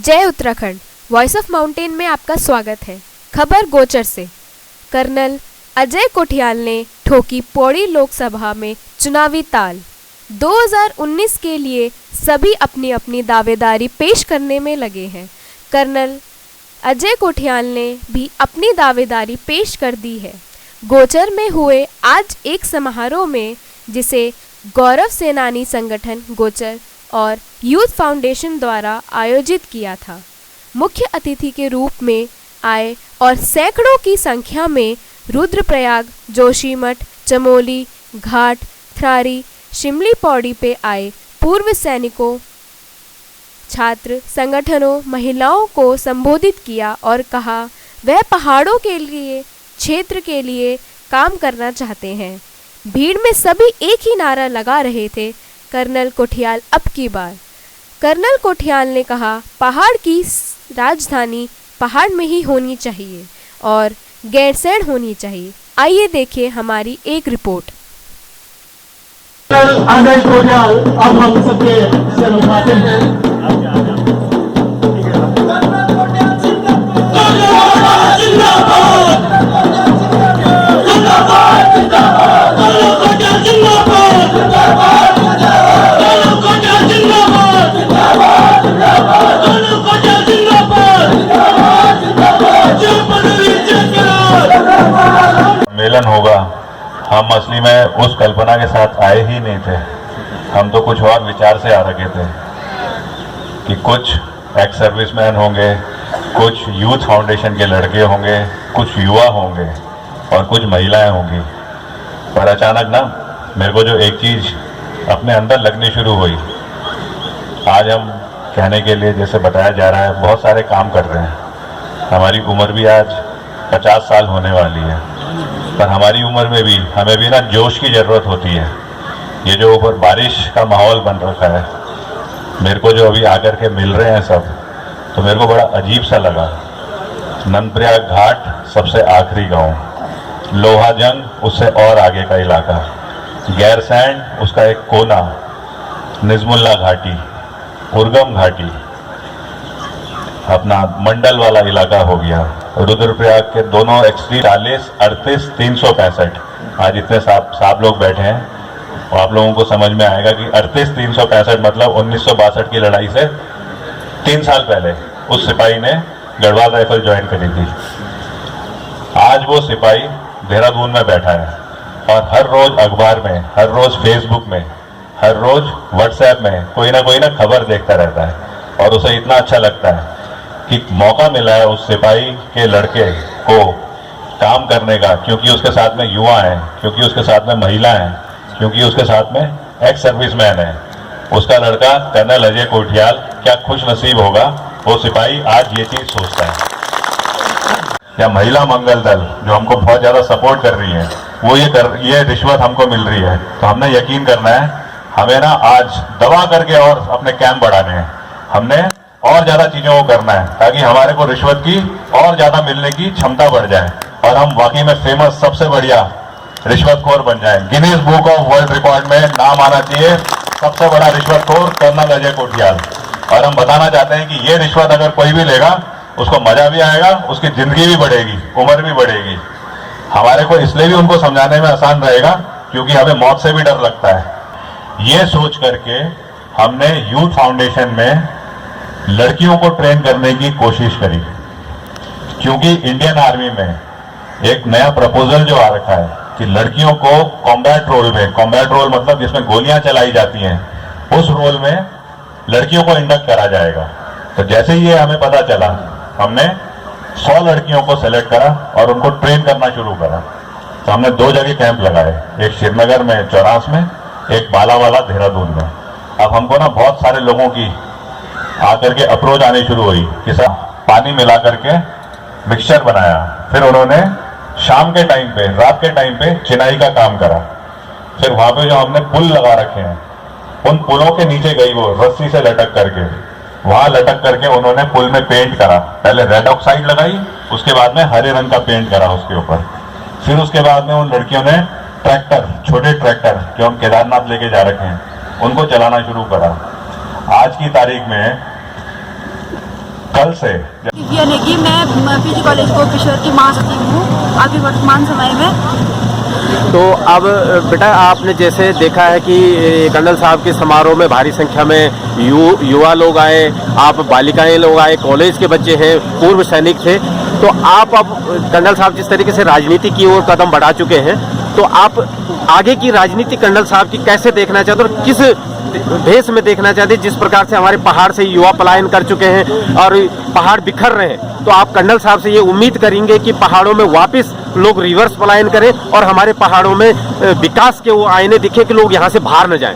जय Uttarakhand. Voice of mountain में आपका स्वागत है। खबर गोचर से। कर्नल अजय कोठियाल ने ठोकी पौड़ी लोकसभा में चुनावी ताल। 2019 के लिए सभी अपनी अपनी दावेदारी पेश करने में लगे हैं। कर्नल अजय कोठियाल ने भी अपनी दावेदारी पेश कर दी है। गोचर में हुए आज एक समारोह में, जिसे गौरव सेनानी संगठन गोचर और यूथ फाउंडेशन द्वारा आयोजित किया था, मुख्य अतिथि के रूप में आए और सैकड़ों की संख्या में रुद्रप्रयाग, जोशीमठ, चमोली घाट, थ्रारी, शिमली पौड़ी पे आए पूर्व सैनिकों, छात्र संगठनों, महिलाओं को संबोधित किया और कहा वह पहाड़ों के लिए, क्षेत्र के लिए काम करना चाहते हैं। भीड़ में सभी एक ही नारा लगा रहे थे, कर्नल कोठियाल अब की बार। कर्नल कोठियाल ने कहा, पहाड़ की राजधानी पहाड़ में ही होनी चाहिए और गैरसैंण होनी चाहिए। आइए देखिए हमारी एक रिपोर्ट। अजय कोठियाल अब हम सबके सिर उठाते हैं। सम्मेलन होगा, हम असली में उस कल्पना के साथ आए ही नहीं थे। हम तो कुछ और विचार से आ रखे थे कि कुछ एक्स सर्विसमैन होंगे, कुछ यूथ फाउंडेशन के लड़के होंगे, कुछ युवा होंगे और कुछ महिलाएं होंगी। पर अचानक ना मेरे को जो एक चीज़ अपने अंदर लगनी शुरू हुई, आज हम कहने के लिए जैसे बताया जा रहा है बहुत सारे काम कर रहे हैं। हमारी उम्र भी आज 50 साल होने वाली है, पर हमारी उम्र में भी हमें भी ना जोश की ज़रूरत होती है। ये जो ऊपर बारिश का माहौल बन रखा है, मेरे को जो अभी आकर के मिल रहे हैं सब, तो मेरे को बड़ा अजीब सा लगा। नंदप्रयाग घाट सबसे आखिरी गांव, लोहाजंग उससे और आगे का इलाका, गैरसैंण उसका एक कोना, निजमुल्ला घाटी, उर्गम घाटी, अपना मंडल वाला इलाका हो गया, रुद्रप्रयाग के दोनों एक्सट्रीम 40, 38, 365। आज इतने साहब लोग बैठे हैं और आप लोगों को समझ में आएगा कि 38, 365 मतलब 1962 की लड़ाई से 3 साल पहले उस सिपाही ने गढ़वाल राइफल ज्वाइन करी थी। आज वो सिपाही देहरादून में बैठा है और हर रोज अखबार में, हर रोज फेसबुक में, हर रोज व्हाट्सएप में कोई ना खबर देखता रहता है और उसे इतना अच्छा लगता है कि मौका मिला है उस सिपाही के लड़के को काम करने का, क्योंकि उसके साथ में युवा हैं, क्योंकि उसके साथ में महिला हैं, क्योंकि उसके साथ में एक्स सर्विसमैन है। उसका लड़का कर्नल अजय कोठियाल क्या खुश नसीब होगा, वो सिपाही आज ये चीज सोचता है। या महिला मंगल दल जो हमको बहुत ज्यादा सपोर्ट कर रही है, वो ये रिश्वत हमको मिल रही है, तो हमने यकीन करना है, हमें ना आज दबा करके और अपने कैंप बढ़ाने हैं। हमने और ज्यादा चीजों को करना है ताकि हमारे को रिश्वत की और ज्यादा मिलने की क्षमता बढ़ जाए और हम वाकई में फेमस, सबसे बढ़िया रिश्वतखोर बन जाए। Guinness book of world record में नाम आना चाहिए, सबसे बड़ा रिश्वतखोर कर्नल अजय कोठियाल। और हम बताना चाहते हैं कि ये रिश्वत अगर कोई भी लेगा, उसको मजा भी आएगा, उसकी जिंदगी भी बढ़ेगी, उम्र भी बढ़ेगी। हमारे को इसलिए भी उनको समझाने में आसान रहेगा क्योंकि हमें मौत से भी डर लगता है। ये सोच करके हमने यूथ फाउंडेशन में लड़कियों को ट्रेन करने की कोशिश करी, क्योंकि इंडियन आर्मी में एक नया प्रपोजल जो आ रखा है कि लड़कियों को कॉम्बैट रोल में, कॉम्बैट रोल मतलब जिसमें गोलियां चलाई जाती हैं, उस रोल में लड़कियों को इंडक्ट करा जाएगा। तो जैसे ही ये हमें पता चला, हमने 100 लड़कियों को सेलेक्ट करा और उनको ट्रेन करना शुरू करा। तो हमने 2 जगह कैंप लगाए, एक श्रीनगर में चौरास में, एक बालावाला देहरादून में। अब हमको ना बहुत सारे लोगों की आकर के अप्रोच आनी शुरू हुई कि सर पानी मिला करके मिक्सचर बनाया, फिर उन्होंने शाम के टाइम पे, रात के टाइम पे चिनाई का काम करा। फिर वहां पे जो हमने पुल लगा रखे हैं, उन पुलों के नीचे गई वो रस्सी से लटक करके, वहां लटक करके उन्होंने पुल में पेंट करा। पहले रेड ऑक्साइड लगाई, उसके बाद में हरे रंग का पेंट करा उसके ऊपर। फिर उसके बाद में उन लड़कियों ने ट्रैक्टर, छोटे ट्रैक्टर जो हम केदारनाथ लेके जा रखे हैं, उनको चलाना शुरू करा। आज की तारीख में कल से दिव्या नेगी, मैं पीजी कॉलेज गोपेश्वर की महासचिव हूँ अभी वर्तमान समय में। तो अब बेटा आपने जैसे देखा है कि कर्नल साहब के समारोह में भारी संख्या में युवा लोग आए, आप बालिकाएं लोग आए, कॉलेज के बच्चे हैं, पूर्व सैनिक थे। तो आप अब कर्नल साहब जिस तरीके से राजनीति की ओर कदम बढ़ा चुके हैं, तो आप आगे की राजनीति कर्नल साहब की कैसे देखना चाहते और किस भेष में देखना चाहते? जिस प्रकार से हमारे पहाड़ से युवा पलायन कर चुके हैं और पहाड़ बिखर रहे हैं, तो आप कर्नल साहब से ये उम्मीद करेंगे कि पहाड़ों में वापस लोग रिवर्स पलायन करें और हमारे पहाड़ों में विकास के वो आईने दिखे कि लोग यहाँ से बाहर न जाएं?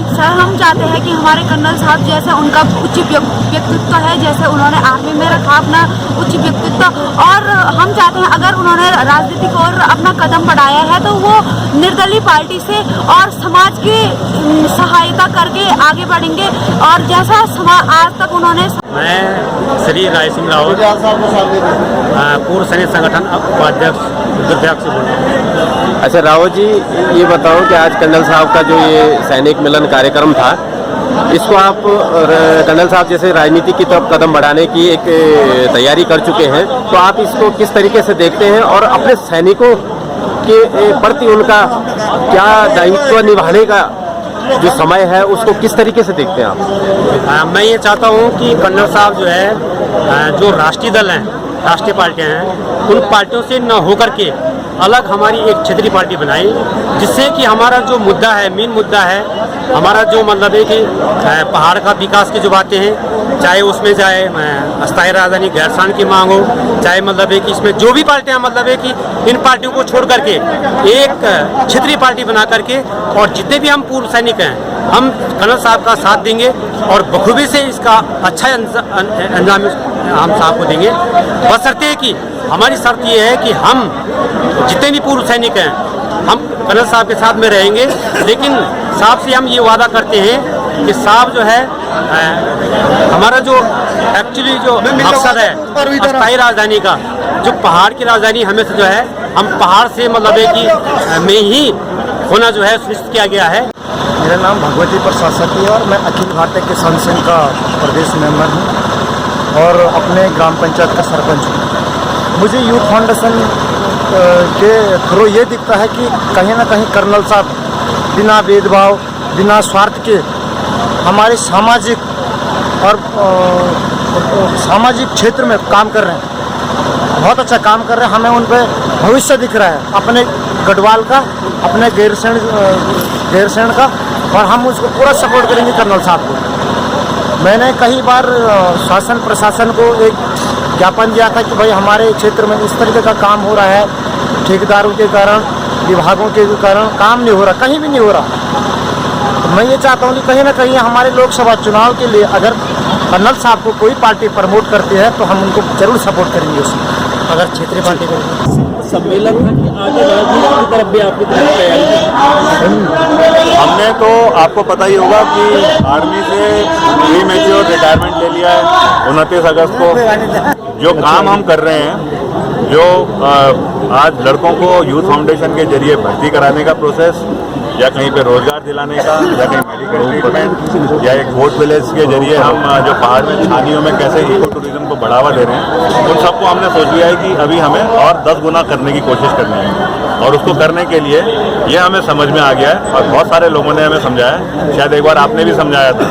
सर, हम चाहते हैं कि हमारे कर्नल साहब जैसे उनका उच्च व्यक्तित्व है, जैसे उन्होंने आर्मी में रखा अपना उच्च व्यक्तित्व, और हम चाहते हैं अगर उन्होंने राजनीति की ओर अपना कदम बढ़ाया है तो वो निर्दलीय पार्टी से और समाज की सहायता करके आगे बढ़ेंगे। और जैसा आज तक उन्होंने मैं श्री राय सिंह रावत पूर्व सैनिक संगठन उपाध्यक्ष रुद्रप्रयाग से बोल रहा हूँ। अच्छा रावत जी, ये बताओ कि आज कर्नल साहब का जो ये सैनिक मिलन कार्यक्रम था, इसको आप कर्नल साहब जैसे राजनीति की तरफ कदम बढ़ाने की एक तैयारी कर चुके हैं, तो आप इसको किस तरीके से देखते हैं और अपने सैनिकों के प्रति उनका क्या दायित्व निभाने का जो समय है उसको किस तरीके से देखते हैं आप? मैं ये चाहता हूँ कि कर्नल साहब जो है, जो राष्ट्रीय दल हैं, राष्ट्रीय पार्टियां हैं, उन पार्टियों से न होकर के अलग हमारी एक क्षेत्रीय पार्टी बनाई, जिससे कि हमारा जो मुद्दा है, मेन मुद्दा है हमारा, जो मतलब है कि पहाड़ का विकास की जो बातें हैं, चाहे उसमें चाहे अस्थायी राजधानी गैरसैंण की मांग हो, चाहे मतलब है कि इसमें जो भी पार्टियां मतलब है कि इन पार्टियों को छोड़ करके एक क्षेत्रीय पार्टी बना करके, और जितने भी हम पूर्व सैनिक हैं हम कर्नल साहब का साथ देंगे और बखूबी से इसका अच्छा अंजाम हम साहब को देंगे। बशर्ते कि हमारी शर्त ये है कि हम जितने भी पूर्व सैनिक हैं हम कर्नल साहब के साथ में रहेंगे, लेकिन साहब से हम ये वादा करते हैं कि साहब जो है हमारा जो एक्चुअली जो मकसद है अस्थायी राजधानी का, जो पहाड़ की राजधानी हमें से जो है हम पहाड़ से मतलब है कि में ही होना जो है सुनिश्चित किया गया है। मेरा नाम भगवती प्रसाद सती है और मैं अखिल भारतीय किसान संघ का प्रदेश मेंबर हूँ और अपने ग्राम पंचायत का सरपंच हूँ। मुझे यूथ फाउंडेशन के थ्रू ये दिखता है कि कहीं ना कहीं कर्नल साहब बिना भेदभाव, बिना स्वार्थ के हमारे सामाजिक और सामाजिक क्षेत्र में काम कर रहे हैं, बहुत अच्छा काम कर रहे हैं। हमें उन पर भविष्य दिख रहा है, अपने गढ़वाल का, अपने गैरसैंण का, और हम उसको पूरा सपोर्ट करेंगे कर्नल साहब को। मैंने कई बार शासन प्रशासन को एक ज्ञापन दिया था कि भाई हमारे क्षेत्र में इस तरीके का काम हो रहा है, ठेकेदारों के कारण, विभागों के कारण काम नहीं हो रहा, कहीं भी नहीं हो रहा। तो मैं ये चाहता हूँ कि कहीं ना कहीं हमारे लोकसभा चुनाव के लिए अगर कर्नल साहब को कोई पार्टी प्रमोट करती है तो हम उनको जरूर सपोर्ट करेंगे उसमें, अगर क्षेत्रीय पार्टी करेंगे। सम्मेलन था कि आगे राजनीति की तरफ भी आपकी तरफ तैयारी? हमने तो आपको पता ही होगा कि आर्मी से प्रीमेच्योर रिटायरमेंट ले लिया है 29 अगस्त को। जो काम हम कर रहे हैं, जो आज लड़कों को यूथ फाउंडेशन के जरिए भर्ती कराने का प्रोसेस, या कहीं पे रोजगार दिलाने का, या कहीं मेडिकल ट्रीटमेंट, या एक वोट विलेज के जरिए हम जो पहाड़ में छानियों में कैसे इको टूरिज्म को बढ़ावा दे रहे हैं, उन सबको हमने सोच लिया है कि अभी हमें और 10 गुना करने की कोशिश करनी है। और उसको करने के लिए ये हमें समझ में आ गया है और बहुत सारे लोगों ने हमें समझाया, शायद एक बार आपने भी समझाया था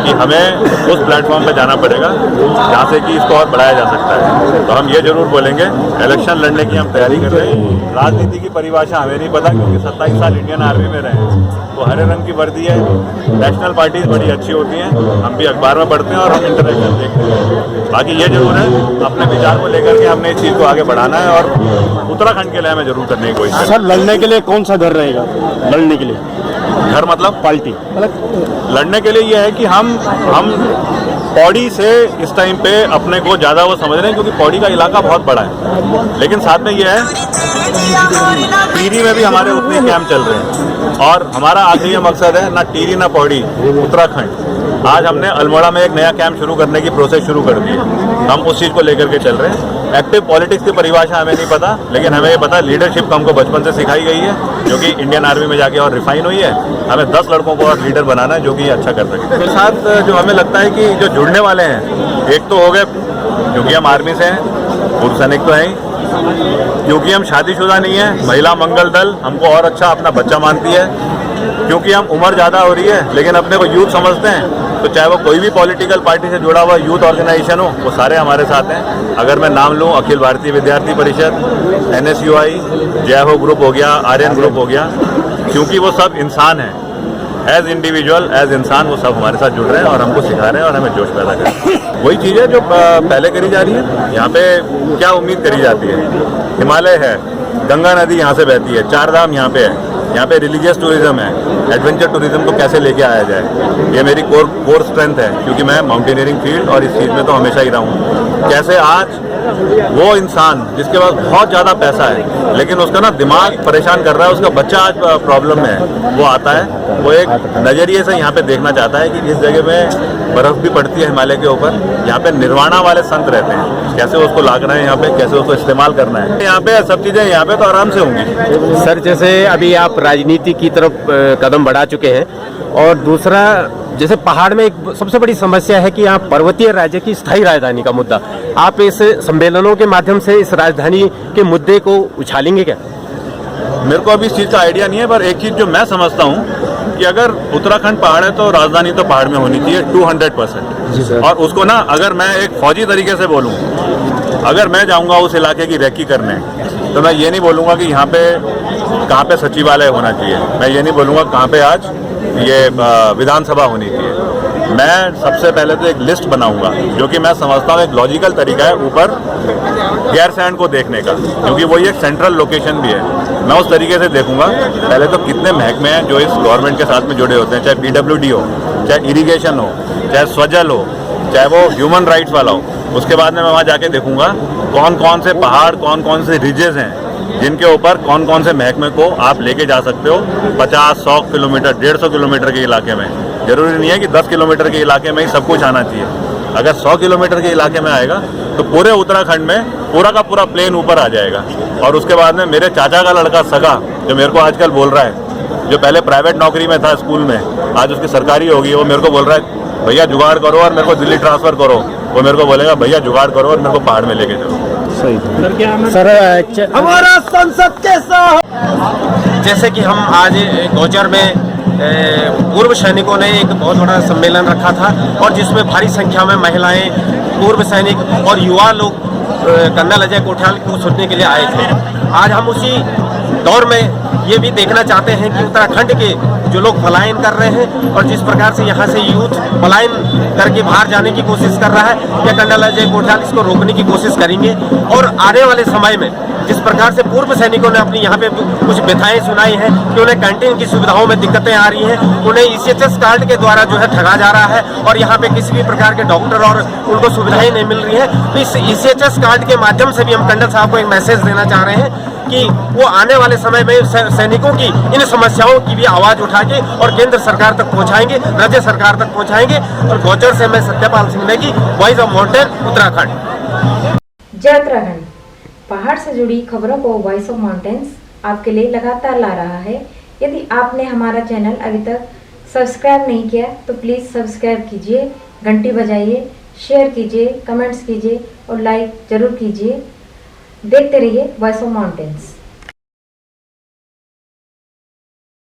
कि हमें उस प्लेटफॉर्म पर जाना पड़ेगा जहाँ से कि इसको और बढ़ाया जा सकता है। तो हम ये जरूर बोलेंगे, इलेक्शन लड़ने की हम तैयारी कर रहे हैं। राजनीति की परिभाषा हमें नहीं पता, क्योंकि 27 साल इंडियन आर्मी में रहे हैं, तो हरे रंग की वर्दी है। नेशनल पार्टीज बड़ी अच्छी होती हैं, हम भी अखबार में पढ़ते हैं और हम इंटरनेशनल देखते हैं। बाकी ये जरूर है, अपने विचार को लेकर के हमने इस चीज़ को आगे बढ़ाना है और उत्तराखंड के लिए हमें जरूर करने की कोशिश है। सर, लड़ने के लिए कौन सा घर रहेगा? लड़ने के लिए घर मतलब पार्टी? लड़ने के लिए ये है कि हम पौड़ी से इस टाइम पे अपने को ज़्यादा वो समझ रहे हैं, क्योंकि पौड़ी का इलाका बहुत बड़ा है। लेकिन साथ में ये है, टिहरी में भी हमारे उतने कैंप चल रहे हैं और हमारा आखिरी मकसद है ना टिहरी ना पौड़ी, उत्तराखंड। आज हमने अल्मोड़ा में एक नया कैंप शुरू करने की प्रोसेस शुरू कर दी है, हम उस चीज़ को लेकर के चल रहे हैं। एक्टिव पॉलिटिक्स की परिभाषा हमें नहीं पता, लेकिन हमें ये पता लीडरशिप हमको बचपन से सिखाई गई है, जो कि इंडियन आर्मी में जाके और रिफाइन हुई है। हमें 10 लड़कों को और लीडर बनाना है जो कि अच्छा कर सके। तो साथ जो हमें लगता है कि जो जुड़ने वाले हैं एक तो हो गए क्योंकि हम आर्मी से हैं, पूर्व सैनिक तो हैं ही, क्योंकि हम शादीशुदा नहीं है, महिला मंगल दल हमको और अच्छा अपना बच्चा मानती है, क्योंकि हम उम्र ज़्यादा हो रही है लेकिन अपने को यूथ समझते हैं, तो चाहे वो कोई भी पॉलिटिकल पार्टी से जुड़ा हुआ यूथ ऑर्गेनाइजेशन हो वो सारे हमारे साथ हैं। अगर मैं नाम लूँ, अखिल भारतीय विद्यार्थी परिषद, NSUI, जय हो ग्रुप हो गया, आर्यन ग्रुप हो गया, क्योंकि वो सब इंसान हैं, एज इंडिविजुअल एज इंसान वो सब हमारे साथ जुड़ रहे हैं और हमको सिखा रहे हैं और हमें जोश पैदा कर रहे हैं। वही चीज़ है जो पहले करी जा रही है। यहाँ पे क्या उम्मीद करी जाती है, हिमालय है, गंगा नदी यहाँ से बहती है, 4 धाम यहाँ पे है, यहाँ पे रिलीजियस टूरिज्म है, एडवेंचर टूरिज्म को कैसे लेके आया जाए, ये मेरी कोर स्ट्रेंथ है, क्योंकि मैं माउंटेनियरिंग फील्ड और इस चीज़ में तो हमेशा ही रहा हूँ। कैसे आज वो इंसान जिसके पास बहुत ज़्यादा पैसा है लेकिन उसका ना दिमाग परेशान कर रहा है, उसका बच्चा आज प्रॉब्लम में है, वो आता है, वो एक नज़रिए से यहाँ पे देखना चाहता है कि जिस जगह में बर्फ़ भी पड़ती है हिमालय के ऊपर, यहाँ पे निर्वाणा वाले संत रहते हैं, कैसे उसको लागना है यहाँ पे, कैसे उसको इस्तेमाल करना है, यहाँ पे सब चीज़ें यहाँ पे तो आराम से होंगी। सर, जैसे अभी आप राजनीति की तरफ कदम बढ़ा चुके हैं, और दूसरा जैसे पहाड़ में एक सबसे बड़ी समस्या है कि यहाँ पर्वतीय राज्य की स्थायी राजधानी का मुद्दा, आप इस सम्मेलनों के माध्यम से इस राजधानी के मुद्दे को उछालेंगे क्या? मेरे को अभी इस चीज़ का आइडिया नहीं है, पर एक चीज़ जो मैं समझता हूँ कि अगर उत्तराखंड पहाड़ है तो राजधानी तो पहाड़ में होनी चाहिए 200%। और उसको ना, अगर मैं एक फौजी तरीके से बोलूँ, अगर मैं जाऊँगा उस इलाके की रेकी करने, तो मैं ये नहीं बोलूँगा कि यहाँ पे कहाँ पे सचिवालय होना चाहिए, मैं ये नहीं बोलूँगा कहाँ पे आज ये विधानसभा होनी चाहिए। मैं सबसे पहले तो एक लिस्ट बनाऊंगा, जो कि मैं समझता हूँ एक लॉजिकल तरीका है ऊपर गैरसैंण को देखने का, क्योंकि वही एक सेंट्रल लोकेशन भी है। मैं उस तरीके से देखूंगा पहले तो कितने महकमे हैं जो इस गवर्नमेंट के साथ में जुड़े होते हैं, चाहे PWD हो, चाहे इरीगेशन हो, चाहे स्वजल हो, चाहे वो ह्यूमन राइट्स वाला हो। उसके बाद में मैं वहाँ जाके देखूंगा कौन कौन से पहाड़, कौन कौन से रिजेस हैं जिनके ऊपर कौन कौन से महकमे को आप लेके जा सकते हो 50-100 किलोमीटर, 150 किलोमीटर के इलाके में। जरूरी नहीं है कि 10 किलोमीटर के इलाके में ही सब कुछ आना चाहिए। अगर 100 किलोमीटर के इलाके में आएगा तो पूरे उत्तराखंड में पूरा का पूरा प्लेन ऊपर आ जाएगा। और उसके बाद में मेरे चाचा का लड़का सगा, जो मेरे को आजकल बोल रहा है, जो पहले प्राइवेट नौकरी में था स्कूल में, आज उसकी सरकारी होगी, वो मेरे को बोल रहा है भैया जुगाड़ करो और मेरे को दिल्ली ट्रांसफ़र करो। वो मेरे को बोलेगा भैया जुगाड़ करो और मेरे को पहाड़ में लेके चलो। सर, हमारा संसद कैसा, जैसे कि हम आज गौचर में पूर्व सैनिकों ने एक बहुत बड़ा सम्मेलन रखा था और जिसमें भारी संख्या में महिलाएं, पूर्व सैनिक और युवा लोग कर्नल अजय कोठियाल को सुनने के लिए आए थे। आज हम उसी दौर में ये भी देखना चाहते हैं कि उत्तराखंड के जो लोग पलायन कर रहे हैं और जिस प्रकार से यहाँ से यूथ पलायन करके बाहर जाने की कोशिश कर रहा है, क्या कर्नल अजय कोठियाल इसको रोकने की कोशिश करेंगे? और आने वाले समय में जिस प्रकार से पूर्व सैनिकों ने अपनी यहाँ पे कुछ व्यथाएं सुनाई हैं कि उन्हें कैंटीन की सुविधाओं में दिक्कतें आ रही हैं, उन्हें ECHS कार्ड के द्वारा जो है ठगा जा रहा है और यहाँ पे किसी भी प्रकार के डॉक्टर और उनको सुविधाएं नहीं मिल रही हैं। तो इस ECHS कार्ड के माध्यम से भी हम कर्नल साहब को एक मैसेज देना चाह रहे हैं कि वो आने वाले समय में सैनिकों की इन समस्याओं की भी आवाज उठा के और केंद्र सरकार तक पहुंचाएंगे, राज्य सरकार तक पहुंचाएंगे। और गौचर से मैं Satyapal Singh Negi, voice of mountain, Uttarakhand. जय उत्तराखंड। पहाड़ से जुड़ी खबरों को वॉइस ऑफ माउंटेन्स आपके लिए लगातार ला रहा है। यदि आपने हमारा चैनल अभी तक सब्सक्राइब नहीं किया तो प्लीज़ सब्सक्राइब कीजिए, घंटी बजाइए, शेयर कीजिए, कमेंट्स कीजिए और लाइक ज़रूर कीजिए। देखते रहिए वॉइस ऑफ माउंटेन्स।